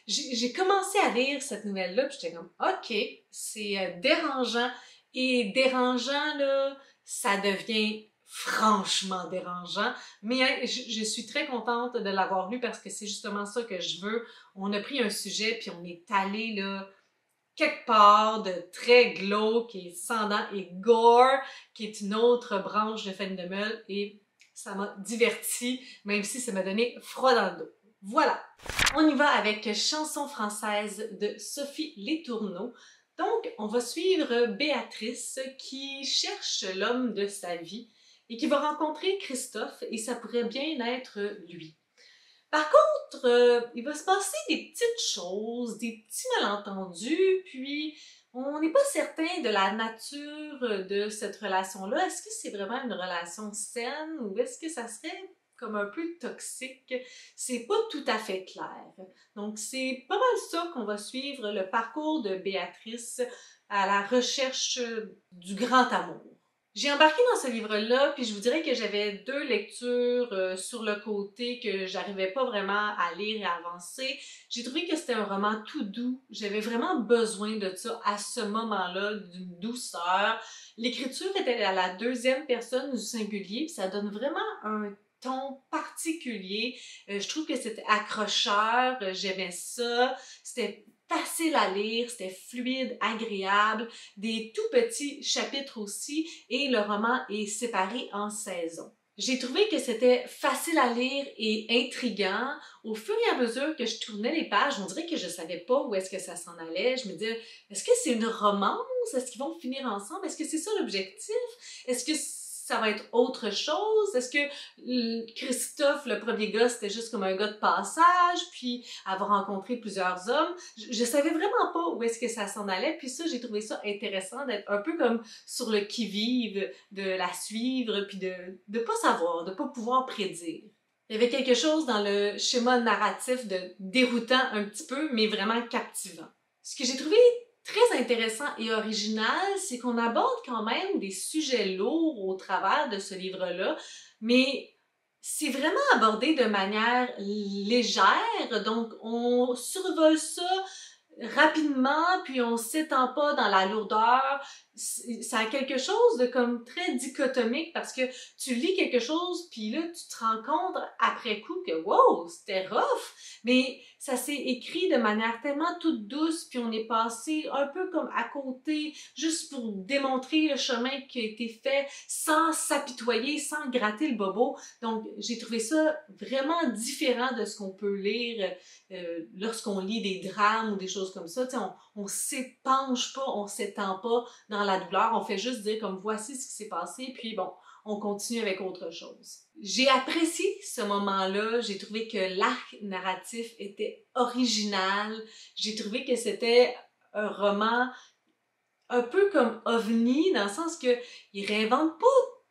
J'ai commencé à lire cette nouvelle-là, puis j'étais comme, OK, c'est dérangeant. Et dérangeant, là, ça devient franchement dérangeant. Mais hein, je suis très contente de l'avoir lu parce que c'est justement ça que je veux. On a pris un sujet, puis on est allé, là, quelque part de très glauque et sans dents et gore, qui est une autre branche de Fanny de Meule, et ça m'a diverti, même si ça m'a donné froid dans le dos. Voilà! On y va avec Chanson française de Sophie Letourneau. Donc, on va suivre Béatrice qui cherche l'homme de sa vie et qui va rencontrer Christophe, et ça pourrait bien être lui. Par contre, il va se passer des petites choses, des petits malentendus, puis on n'est pas certain de la nature de cette relation-là. Est-ce que c'est vraiment une relation saine ou est-ce que ça serait comme un peu toxique? C'est pas tout à fait clair. Donc, c'est pas mal ça qu'on va suivre le parcours de Béatrice à la recherche du grand amour. J'ai embarqué dans ce livre-là, puis je vous dirais que j'avais deux lectures sur le côté que j'arrivais pas vraiment à lire et à avancer. J'ai trouvé que c'était un roman tout doux. J'avais vraiment besoin de ça à ce moment-là, d'une douceur. L'écriture était à la deuxième personne du singulier, puis ça donne vraiment un ton particulier. Je trouve que c'était accrocheur, j'aimais ça. C'était facile à lire, c'était fluide, agréable, des tout petits chapitres aussi, et le roman est séparé en saisons. J'ai trouvé que c'était facile à lire et intriguant. Au fur et à mesure que je tournais les pages, on dirait que je savais pas où est-ce que ça s'en allait. Je me disais, est-ce que c'est une romance? Est-ce qu'ils vont finir ensemble? Est-ce que c'est ça l'objectif? Est-ce que ça va être autre chose? Est-ce que Christophe, le premier gars, c'était juste comme un gars de passage, puis avoir rencontré plusieurs hommes? Je savais vraiment pas où est-ce que ça s'en allait, puis ça, j'ai trouvé ça intéressant d'être un peu comme sur le qui-vive, de la suivre, puis de pas savoir, de pas pouvoir prédire. Il y avait quelque chose dans le schéma narratif de déroutant un petit peu, mais vraiment captivant. Ce que j'ai trouvé très intéressant et original, c'est qu'on aborde quand même des sujets lourds au travers de ce livre-là, mais c'est vraiment abordé de manière légère, donc on survole ça rapidement, puis on s'étend pas dans la lourdeur. Ça a quelque chose de comme très dichotomique parce que tu lis quelque chose, puis là, tu te rends compte après coup que wow, c'était rough, mais ça s'est écrit de manière tellement toute douce, puis on est passé un peu comme à côté, juste pour démontrer le chemin qui a été fait, sans s'apitoyer, sans gratter le bobo. Donc, j'ai trouvé ça vraiment différent de ce qu'on peut lire lorsqu'on lit des drames ou des choses comme ça. On s'épanche pas, on s'étend pas dans la douleur, on fait juste dire comme voici ce qui s'est passé, puis bon, on continue avec autre chose. J'ai apprécié ce moment-là, j'ai trouvé que l'arc narratif était original, j'ai trouvé que c'était un roman un peu comme OVNI, dans le sens que il réinvente pas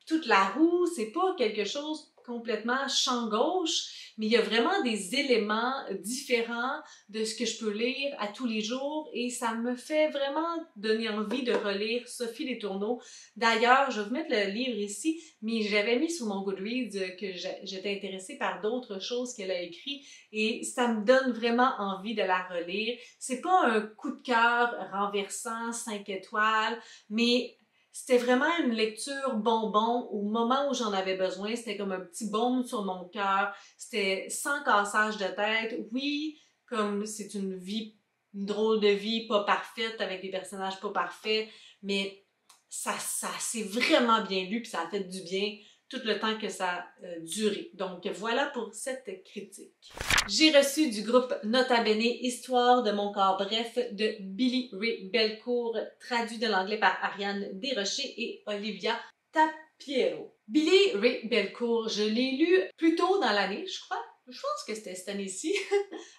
toute la roue, c'est pas quelque chose complètement champ gauche, mais il y a vraiment des éléments différents de ce que je peux lire à tous les jours et ça me fait vraiment donner envie de relire Sophie Letourneau. D'ailleurs, je vais vous mettre le livre ici, mais j'avais mis sur mon Goodreads que j'étais intéressée par d'autres choses qu'elle a écrites et ça me donne vraiment envie de la relire. C'est pas un coup de cœur renversant, 5 étoiles, mais c'était vraiment une lecture bonbon au moment où j'en avais besoin. C'était comme un petit baume sur mon cœur. C'était sans cassage de tête. Oui, comme c'est une vie, une drôle de vie pas parfaite avec des personnages pas parfaits, mais ça s'est vraiment bien lu puis ça a fait du bien tout le temps que ça a duré. Donc voilà pour cette critique. J'ai reçu du groupe Nota Bene Histoire de mon corps bref de Billy Ray Belcourt, traduit de l'anglais par Ariane Desrochers et Olivia Tapiero. Billy Ray Belcourt, je l'ai lu plus tôt dans l'année, je crois. Je pense que c'était cette année-ci,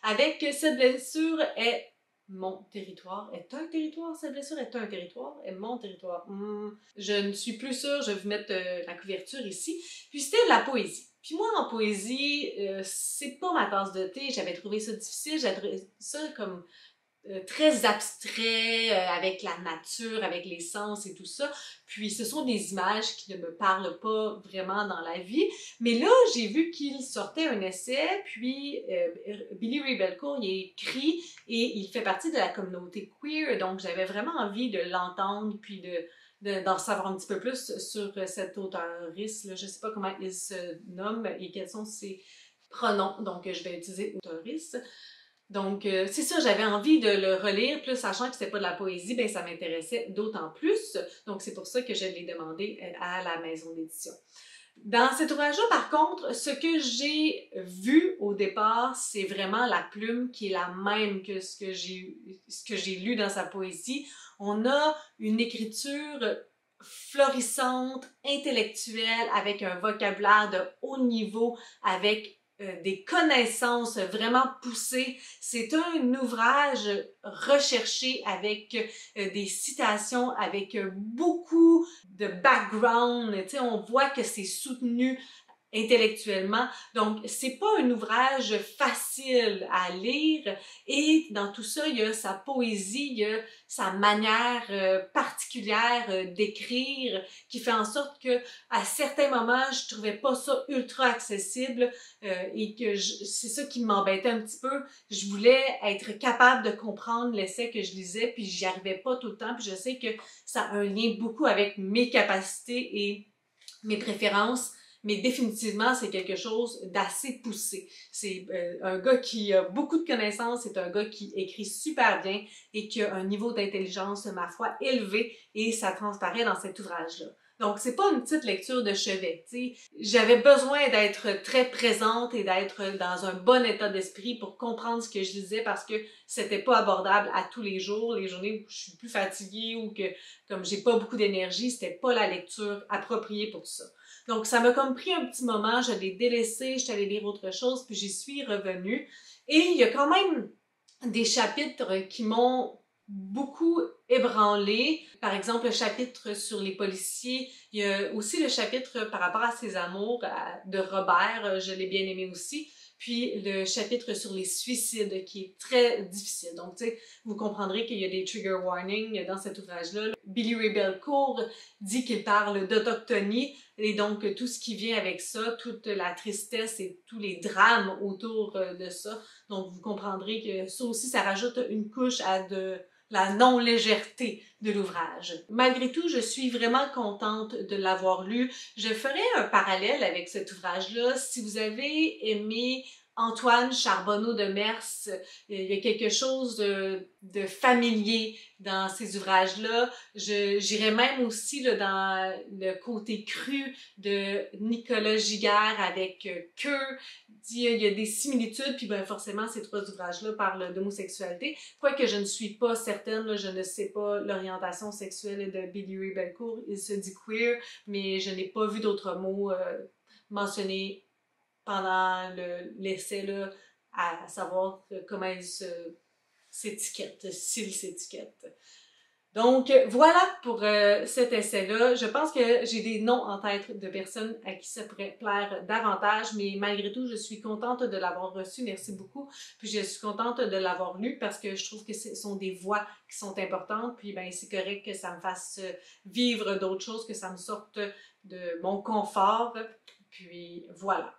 avec Cette blessure est mon territoire. Est un territoire? Cette blessure est un territoire? Est mon territoire? Je ne suis plus sûre, je vais vous mettre la couverture ici. Puis c'était de la poésie. Puis moi, en poésie, c'est pas ma tasse de thé. J'avais trouvé ça difficile, j'avais trouvé ça comme très abstrait, avec la nature, avec les sens et tout ça. Puis ce sont des images qui ne me parlent pas vraiment dans la vie. Mais là, j'ai vu qu'il sortait un essai, puis Billy Ray Belcourt, il a écrit et il fait partie de la communauté queer, donc j'avais vraiment envie de l'entendre, puis d'en savoir un petit peu plus sur cet auteuriste, là. Je sais pas comment il se nomme et quels sont ses pronoms, donc je vais utiliser auteuriste. Donc, c'est ça, j'avais envie de le relire, plus sachant que c'était pas de la poésie, ben ça m'intéressait d'autant plus. Donc, c'est pour ça que je l'ai demandé à la maison d'édition. Dans cet ouvrage-là, par contre, ce que j'ai vu au départ, c'est vraiment la plume qui est la même que ce que j'ai lu dans sa poésie. On a une écriture florissante, intellectuelle, avec un vocabulaire de haut niveau, avec des connaissances vraiment poussées. C'est un ouvrage recherché avec des citations, avec beaucoup de background. Tu sais, on voit que c'est soutenu intellectuellement. Donc, c'est pas un ouvrage facile à lire et dans tout ça, il y a sa poésie, il y a sa manière particulière d'écrire qui fait en sorte que à certains moments, je trouvais pas ça ultra accessible et que c'est ça qui m'embêtait un petit peu. Je voulais être capable de comprendre l'essai que je lisais puis j'y arrivais pas tout le temps puis je sais que ça a un lien beaucoup avec mes capacités et mes préférences. Mais définitivement, c'est quelque chose d'assez poussé. C'est un gars qui a beaucoup de connaissances, c'est un gars qui écrit super bien et qui a un niveau d'intelligence, ma foi, élevé et ça transparaît dans cet ouvrage-là. Donc, c'est pas une petite lecture de chevet, tu sais. J'avais besoin d'être très présente et d'être dans un bon état d'esprit pour comprendre ce que je lisais parce que c'était pas abordable à tous les jours. Les journées où je suis plus fatiguée ou que, comme j'ai pas beaucoup d'énergie, c'était pas la lecture appropriée pour ça. Donc, ça m'a comme pris un petit moment, je l'ai délaissé, je suis allée lire autre chose, puis j'y suis revenue. Et il y a quand même des chapitres qui m'ont beaucoup ébranlé. Par exemple, le chapitre sur les policiers. Il y a aussi le chapitre par rapport à ses amours de Robert, je l'ai bien aimé aussi. Puis le chapitre sur les suicides qui est très difficile. Donc, tu sais, vous comprendrez qu'il y a des trigger warnings dans cet ouvrage-là. Billy Ray Belcourt dit qu'il parle d'autochtonie et donc tout ce qui vient avec ça, toute la tristesse et tous les drames autour de ça. Donc, vous comprendrez que ça aussi, ça rajoute une couche à de la non-légèreté de l'ouvrage. Malgré tout, je suis vraiment contente de l'avoir lu. Je ferai un parallèle avec cet ouvrage-là. Si vous avez aimé Antoine Charbonneau de Mers, il y a quelque chose de familier dans ces ouvrages-là. J'irais même aussi là, dans le côté cru de Nicolas Giguère avec Queue. Il y a des similitudes, puis ben forcément, ces trois ouvrages-là parlent d'homosexualité. Quoique je ne suis pas certaine, là, je ne sais pas l'orientation sexuelle de Billy Ray Belcourt. Il se dit queer, mais je n'ai pas vu d'autres mots mentionnés pendant l'essai, là, à savoir comment il s'étiquette, s'il s'étiquette. Donc, voilà pour cet essai-là. Je pense que j'ai des noms en tête de personnes à qui ça pourrait plaire davantage, mais malgré tout, je suis contente de l'avoir reçu. Merci beaucoup. Puis, je suis contente de l'avoir lu parce que je trouve que ce sont des voix qui sont importantes. Puis, ben, c'est correct que ça me fasse vivre d'autres choses, que ça me sorte de mon confort. Puis, voilà.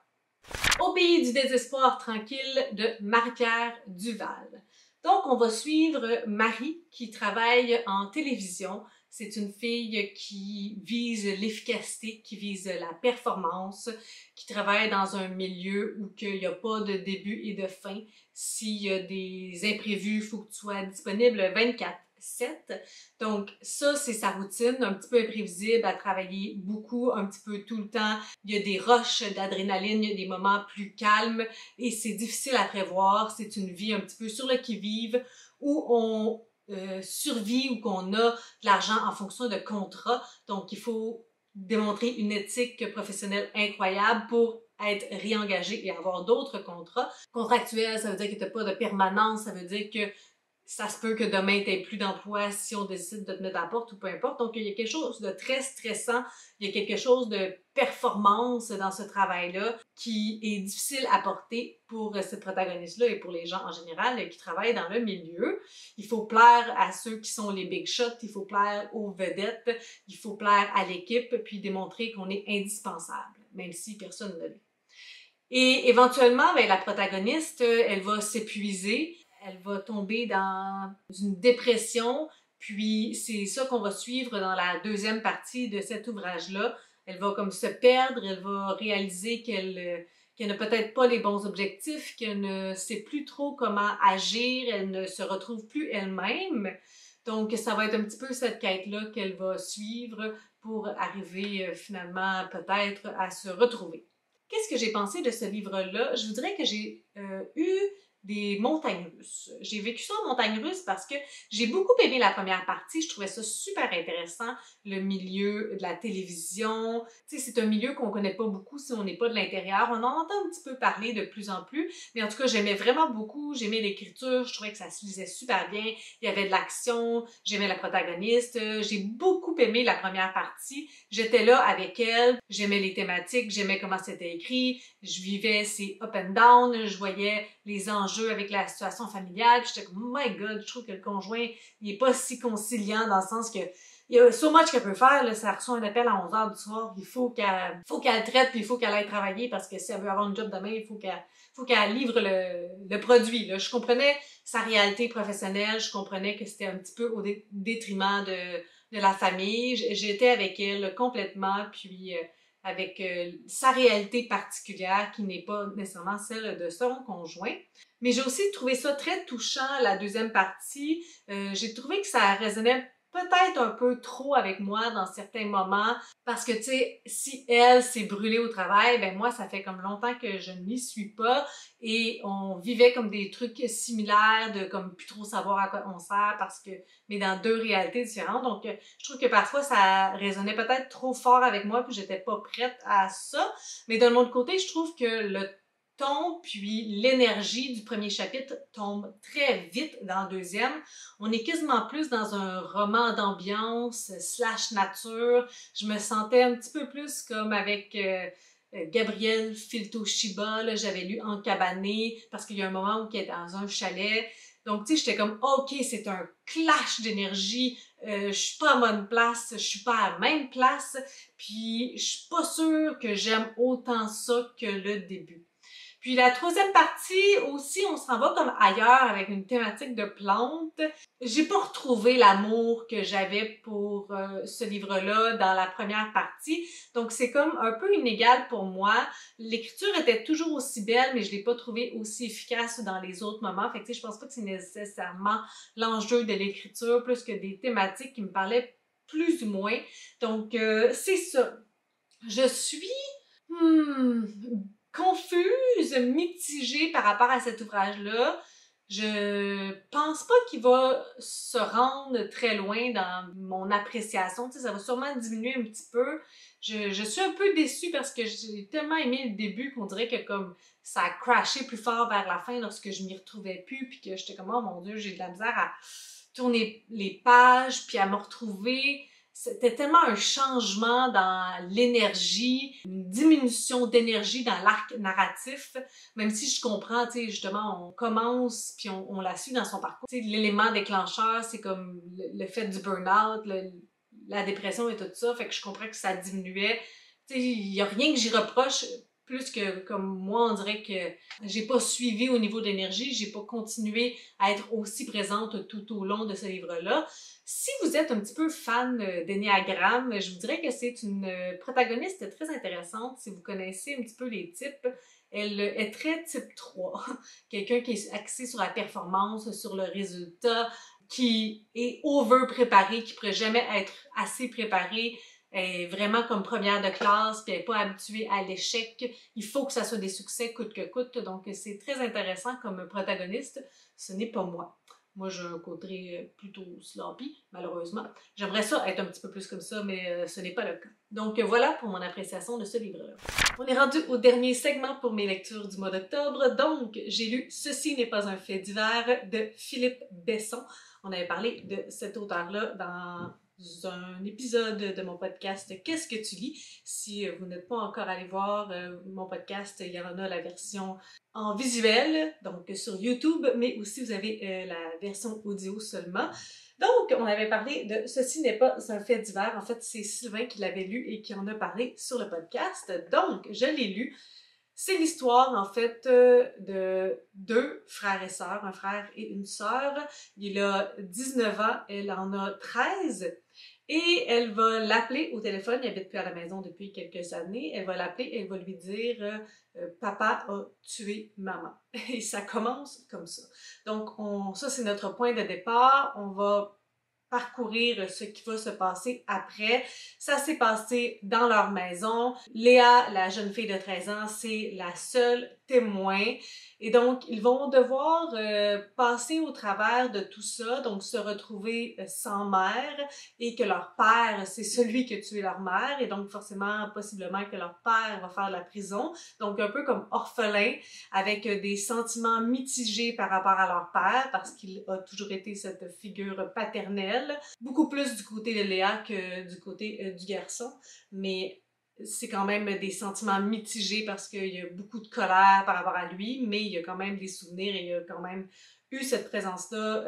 Au pays du désespoir tranquille de Marie-Pierre Duval. Donc, on va suivre Marie qui travaille en télévision. C'est une fille qui vise l'efficacité, qui vise la performance, qui travaille dans un milieu où il n'y a pas de début et de fin. S'il y a des imprévus, il faut que tu sois disponible 24/7. Donc ça, c'est sa routine, un petit peu imprévisible, à travailler beaucoup, un petit peu tout le temps. Il y a des rushs d'adrénaline, il y a des moments plus calmes et c'est difficile à prévoir. C'est une vie un petit peu sur le qui-vive où on survit ou qu'on a de l'argent en fonction de contrats. Donc, il faut démontrer une éthique professionnelle incroyable pour être réengagé et avoir d'autres contrats. Contractuel, ça veut dire que tu n'as pas de permanence, ça veut dire que ça se peut que demain tu n'aies plus d'emploi si on décide de te mettre à la porte ou peu importe. Donc, il y a quelque chose de très stressant, il y a quelque chose de performance dans ce travail-là qui est difficile à porter pour cette protagoniste-là et pour les gens en général qui travaillent dans le milieu. Il faut plaire à ceux qui sont les big shots, il faut plaire aux vedettes, il faut plaire à l'équipe, puis démontrer qu'on est indispensable, même si personne ne l'est. Et éventuellement, ben, la protagoniste, elle va s'épuiser, elle va tomber dans une dépression, puis c'est ça qu'on va suivre dans la deuxième partie de cet ouvrage-là. Elle va comme se perdre, elle va réaliser qu'elle n'a peut-être pas les bons objectifs, qu'elle ne sait plus trop comment agir, elle ne se retrouve plus elle-même. Donc, ça va être un petit peu cette quête-là qu'elle va suivre pour arriver finalement peut-être à se retrouver. Qu'est-ce que j'ai pensé de ce livre-là? Je vous dirais que j'ai eu des montagnes russes. J'ai vécu ça en montagne russe parce que j'ai beaucoup aimé la première partie. Je trouvais ça super intéressant, le milieu de la télévision. Tu sais, c'est un milieu qu'on connaît pas beaucoup si on n'est pas de l'intérieur. On en entend un petit peu parler de plus en plus, mais en tout cas, j'aimais vraiment beaucoup. J'aimais l'écriture, je trouvais que ça se lisait super bien. Il y avait de l'action, j'aimais la protagoniste. J'ai beaucoup aimé la première partie. J'étais là avec elle, j'aimais les thématiques, j'aimais comment c'était écrit, je vivais ces up and down, je voyais les enjeux avec la situation familiale, puis j'étais comme oh my god, je trouve que le conjoint, il est pas si conciliant dans le suz que il y a so much qu'elle peut faire, là, ça reçoit un appel à 11h du soir, il faut qu'elle traite, puis il faut qu'elle aille travailler parce que si elle veut avoir un job demain, il faut qu'elle livre le produit, là. Je comprenais sa réalité professionnelle, je comprenais que c'était un petit peu au détriment de la famille. J'étais avec elle complètement, puis avec sa réalité particulière qui n'est pas nécessairement celle de son conjoint. Mais j'ai aussi trouvé ça très touchant, la deuxième partie. J'ai trouvé que ça résonnait peut-être un peu trop avec moi dans certains moments parce que, tu sais, si elle s'est brûlée au travail, ben moi, ça fait comme longtemps que je n'y suis pas et on vivait comme des trucs similaires de comme plus trop savoir à quoi on sert parce que, mais dans deux réalités différentes. Donc, je trouve que parfois, ça résonnait peut-être trop fort avec moi puis j'étais pas prête à ça. Mais d'un autre côté, je trouve que le ton puis l'énergie du premier chapitre tombe très vite dans le deuxième. On est quasiment plus dans un roman d'ambiance slash nature. Je me sentais un petit peu plus comme avec Gabriel Filto-Shiba. J'avais lu En cabané parce qu'il y a un moment où il est dans un chalet. Donc, tu sais, j'étais comme, OK, c'est un clash d'énergie. Je suis pas à bonne place, je suis pas à la même place. Puis, je suis pas sûre que j'aime autant ça que le début. Puis la troisième partie aussi, on s'en va comme ailleurs avec une thématique de plantes. J'ai pas retrouvé l'amour que j'avais pour ce livre-là dans la première partie. Donc c'est comme un peu inégal pour moi. L'écriture était toujours aussi belle, mais je l'ai pas trouvée aussi efficace dans les autres moments. Fait que tu sais, je pense pas que c'est nécessairement l'enjeu de l'écriture plus que des thématiques qui me parlaient plus ou moins. Donc c'est ça. Je suis confuse, mitigée par rapport à cet ouvrage-là. Je pense pas qu'il va se rendre très loin dans mon appréciation. Tu sais, ça va sûrement diminuer un petit peu. Je suis un peu déçue parce que j'ai tellement aimé le début qu'on dirait que comme ça a crashé plus fort vers la fin lorsque je m'y retrouvais plus puis que j'étais comme oh mon Dieu, j'ai de la misère à tourner les pages puis à me retrouver. C'était tellement un changement dans l'énergie, une diminution d'énergie dans l'arc narratif, même si je comprends, tu sais, justement, on commence puis on la suit dans son parcours. Tu sais, l'élément déclencheur, c'est comme le fait du burn-out, la dépression et tout ça, fait que je comprends que ça diminuait. Tu sais, il y a rien que j'y reproche, plus que comme moi, on dirait que j'ai pas suivi au niveau d'énergie, j'ai pas continué à être aussi présente tout au long de ce livre-là. Si vous êtes un petit peu fan d'Ennéagramme, je vous dirais que c'est une protagoniste très intéressante si vous connaissez un petit peu les types. Elle est très type 3, quelqu'un qui est axé sur la performance, sur le résultat, qui est over-préparé, qui pourrait jamais être assez préparé. Elle est vraiment comme première de classe, puis elle n'est pas habituée à l'échec. Il faut que ça soit des succès coûte que coûte. Donc, c'est très intéressant comme protagoniste. Ce n'est pas moi. Moi, j'ai un côté plutôt sloppy, malheureusement. J'aimerais ça être un petit peu plus comme ça, mais ce n'est pas le cas. Donc, voilà pour mon appréciation de ce livre-là. On est rendu au dernier segment pour mes lectures du mois d'octobre, donc j'ai lu Ceci n'est pas un fait divers de Philippe Besson. On avait parlé de cet auteur-là dans un épisode de mon podcast Qu'est-ce que tu lis? Si vous n'êtes pas encore allé voir mon podcast, il y en a la version en visuel, donc sur YouTube, mais aussi vous avez la version audio seulement. Donc, on avait parlé de Ceci n'est pas un fait divers. En fait, c'est Sylvain qui l'avait lu et qui en a parlé sur le podcast. Donc, je l'ai lu. C'est l'histoire, en fait, de deux frères et sœurs, un frère et une sœur. Il a 19 ans, elle en a 13. Et elle va l'appeler au téléphone, il habite plus à la maison depuis quelques années, elle va l'appeler et elle va lui dire Papa a tué maman. Et ça commence comme ça. Donc, ça c'est notre point de départ, on va parcourir ce qui va se passer après. Ça s'est passé dans leur maison. Léa, la jeune fille de 13 ans, c'est la seule témoin. Et donc, ils vont devoir passer au travers de tout ça, donc se retrouver sans mère et que leur père, c'est celui qui a tué leur mère et donc forcément, possiblement que leur père va faire la prison. Donc, un peu comme orphelin avec des sentiments mitigés par rapport à leur père parce qu'il a toujours été cette figure paternelle, beaucoup plus du côté de Léa que du côté du garçon, mais c'est quand même des sentiments mitigés parce qu'il y a beaucoup de colère par rapport à lui, mais il y a quand même des souvenirs et il y a quand même eu cette présence-là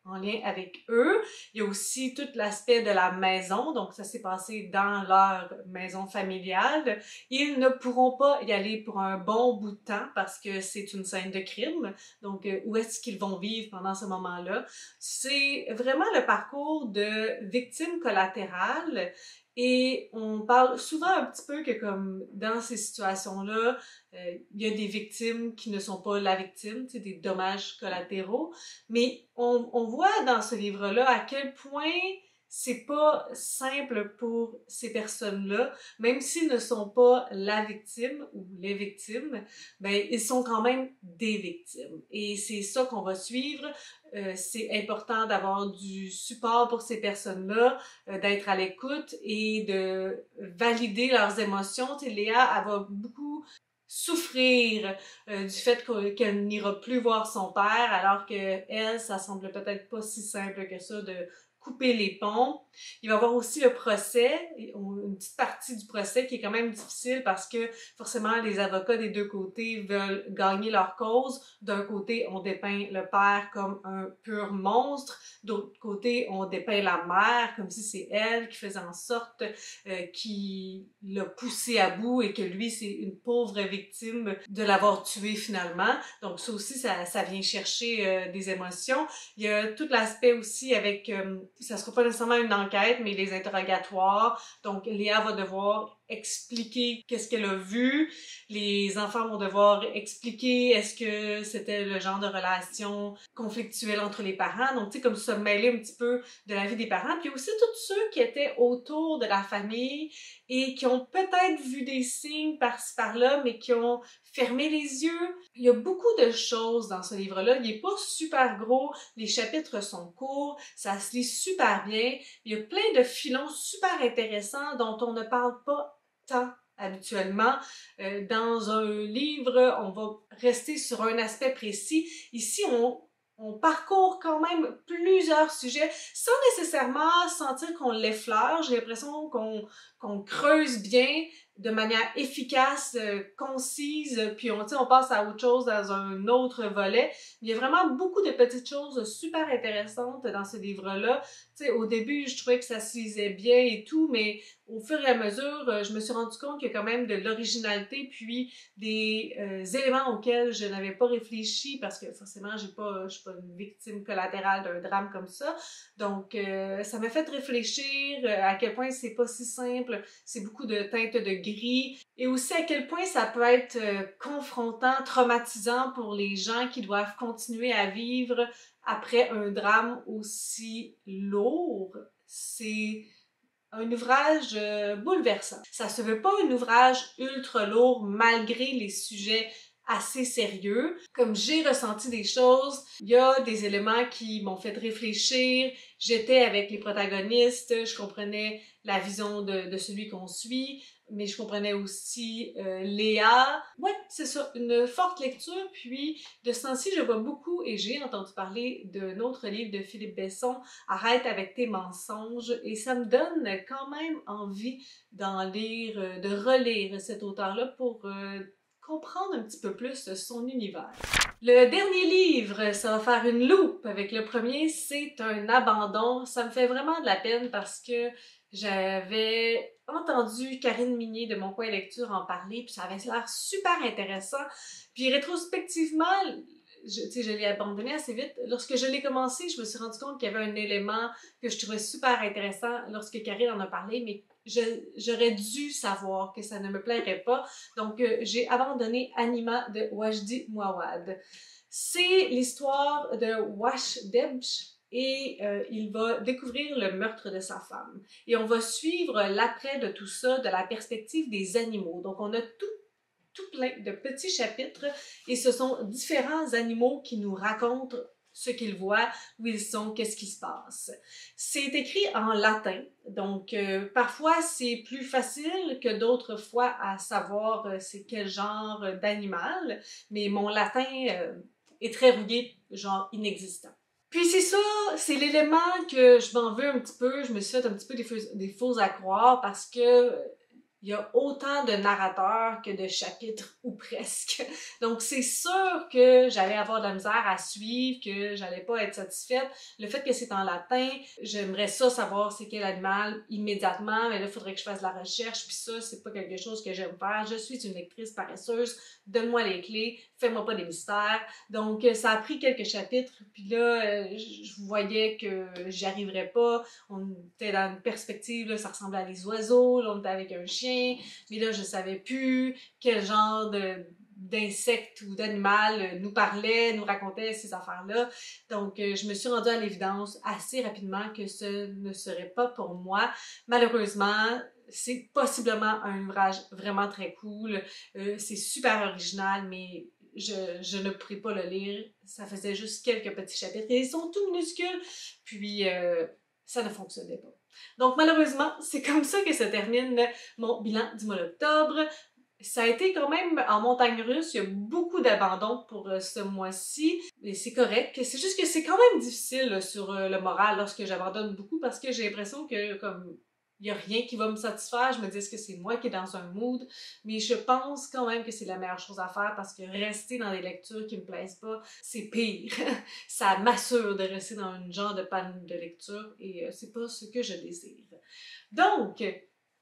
en lien avec eux. Il y a aussi tout l'aspect de la maison, donc ça s'est passé dans leur maison familiale. Ils ne pourront pas y aller pour un bon bout de temps parce que c'est une scène de crime, donc où est-ce qu'ils vont vivre pendant ce moment-là? C'est vraiment le parcours de victimes collatérales. Et on parle souvent un petit peu que comme dans ces situations-là, il y a des victimes qui ne sont pas la victime, tu sais, des dommages collatéraux. Mais on voit dans ce livre-là à quel point c'est pas simple pour ces personnes-là, même s'ils ne sont pas la victime ou les victimes, ben ils sont quand même des victimes. Et c'est ça qu'on va suivre. C'est important d'avoir du support pour ces personnes-là, d'être à l'écoute et de valider leurs émotions. Tu sais, Léa, elle va beaucoup souffrir du fait qu'elle n'ira plus voir son père, alors que elle, ça semble peut-être pas si simple que ça de couper les ponts. Il va y avoir aussi le procès, une petite partie du procès qui est quand même difficile parce que forcément les avocats des deux côtés veulent gagner leur cause. D'un côté, on dépeint le père comme un pur monstre, d'autre côté, on dépeint la mère comme si c'est elle qui faisait en sorte qui l'a poussé à bout et que lui, c'est une pauvre victime de l'avoir tué finalement. Donc ça aussi, ça vient chercher des émotions. Il y a tout l'aspect aussi avec, ça sera pas nécessairement une enquête, mais les interrogatoires. Donc Léa va devoir expliquer qu'est-ce qu'elle a vu. Les enfants vont devoir expliquer est-ce que c'était le genre de relation conflictuelle entre les parents. Donc, tu sais, comme se mêler un petit peu de la vie des parents. Puis aussi tous ceux qui étaient autour de la famille et qui ont peut-être vu des signes par-ci par-là, mais qui ont fermé les yeux. Il y a beaucoup de choses dans ce livre-là. Il est pas super gros, les chapitres sont courts, ça se lit super bien. Il y a plein de filons super intéressants dont on ne parle pas tant habituellement. Dans un livre, on va rester sur un aspect précis. Ici, on parcourt quand même plusieurs sujets sans nécessairement sentir qu'on l'effleure. J'ai l'impression qu'on creuse bien de manière efficace, concise, puis on passe à autre chose dans un autre volet. Il y a vraiment beaucoup de petites choses super intéressantes dans ce livre-là. Tu sais, au début, je trouvais que ça se lisait bien et tout, mais au fur et à mesure, je me suis rendu compte qu'il y a quand même de l'originalité, puis des éléments auxquels je n'avais pas réfléchi parce que forcément, je suis pas une victime collatérale d'un drame comme ça. Donc, ça m'a fait réfléchir à quel point c'est pas si simple, c'est beaucoup de teintes de gris, et aussi à quel point ça peut être confrontant, traumatisant pour les gens qui doivent continuer à vivre après un drame aussi lourd. C'est un ouvrage bouleversant. Ça se veut pas un ouvrage ultra lourd malgré les sujets assez sérieux. Comme j'ai ressenti des choses, il y a des éléments qui m'ont fait réfléchir. J'étais avec les protagonistes, je comprenais la vision de celui qu'on suit, mais je comprenais aussi Léa. Ouais, c'est ça, une forte lecture. Puis de ce temps-ci, je vois beaucoup et j'ai entendu parler d'un autre livre de Philippe Besson, Arrête avec tes mensonges, et ça me donne quand même envie d'en lire, de relire cet auteur-là pour comprendre un petit peu plus son univers. Le dernier livre, ça va faire une loupe avec le premier, c'est un abandon. Ça me fait vraiment de la peine parce que j'avais entendu Karine Minier de Mon Coin Lecture en parler, puis ça avait l'air super intéressant. Puis rétrospectivement, je l'ai abandonné assez vite. Lorsque je l'ai commencé, je me suis rendu compte qu'il y avait un élément que je trouvais super intéressant lorsque Karine en a parlé, mais j'aurais dû savoir que ça ne me plairait pas. Donc, j'ai abandonné Anima de Wajdi Mouawad. C'est l'histoire de Wash Debj et il va découvrir le meurtre de sa femme. Et on va suivre l'après de tout ça de la perspective des animaux. Donc, on a tout plein de petits chapitres et ce sont différents animaux qui nous racontent ce qu'ils voient, où ils sont, qu'est-ce qui se passe. C'est écrit en latin, donc parfois c'est plus facile que d'autres fois à savoir c'est quel genre d'animal, mais mon latin est très rouillé, genre inexistant. Puis c'est ça, c'est l'élément que je m'en veux un petit peu, je me suis fait un petit peu des faux à croire parce que il y a autant de narrateurs que de chapitres, ou presque. Donc, c'est sûr que j'allais avoir de la misère à suivre, que j'allais pas être satisfaite. Le fait que c'est en latin, j'aimerais ça savoir c'est quel animal immédiatement, mais là, il faudrait que je fasse de la recherche, puis ça, c'est pas quelque chose que j'aime faire. Je suis une lectrice paresseuse, donne-moi les clés, fais-moi pas des mystères. Donc, ça a pris quelques chapitres, puis là, je voyais que j'y arriverais pas. On était dans une perspective, là, ça ressemblait à des oiseaux, là, on était avec un chien, mais là, je savais plus quel genre d'insecte ou d'animal nous parlait, nous racontait ces affaires-là. Donc, je me suis rendue à l'évidence assez rapidement que ce ne serait pas pour moi. Malheureusement, c'est possiblement un ouvrage vraiment très cool. C'est super original, mais je ne pourrais pas le lire. Ça faisait juste quelques petits chapitres et ils sont tout minuscules. Puis, ça ne fonctionnait pas. Donc malheureusement, c'est comme ça que se termine mon bilan du mois d'octobre. Ça a été quand même en montagne russe, il y a beaucoup d'abandon pour ce mois-ci, mais c'est correct. C'est juste que c'est quand même difficile sur le moral lorsque j'abandonne beaucoup parce que j'ai l'impression que comme il n'y a rien qui va me satisfaire, je me dis que c'est moi qui est dans un mood, mais je pense quand même que c'est la meilleure chose à faire parce que rester dans des lectures qui me plaisent pas, c'est pire. Ça m'assure de rester dans une genre de panne de lecture et c'est pas ce que je désire. Donc,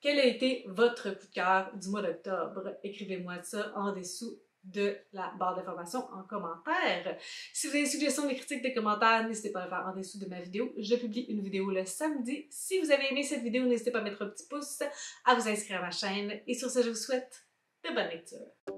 quel a été votre coup de cœur du mois d'octobre? Écrivez-moi ça en dessous de la barre d'informations en commentaire. Si vous avez des suggestions, des critiques, des commentaires, n'hésitez pas à le faire en dessous de ma vidéo. Je publie une vidéo le samedi. Si vous avez aimé cette vidéo, n'hésitez pas à mettre un petit pouce, à vous inscrire à ma chaîne. Et sur ce, je vous souhaite de bonnes lectures.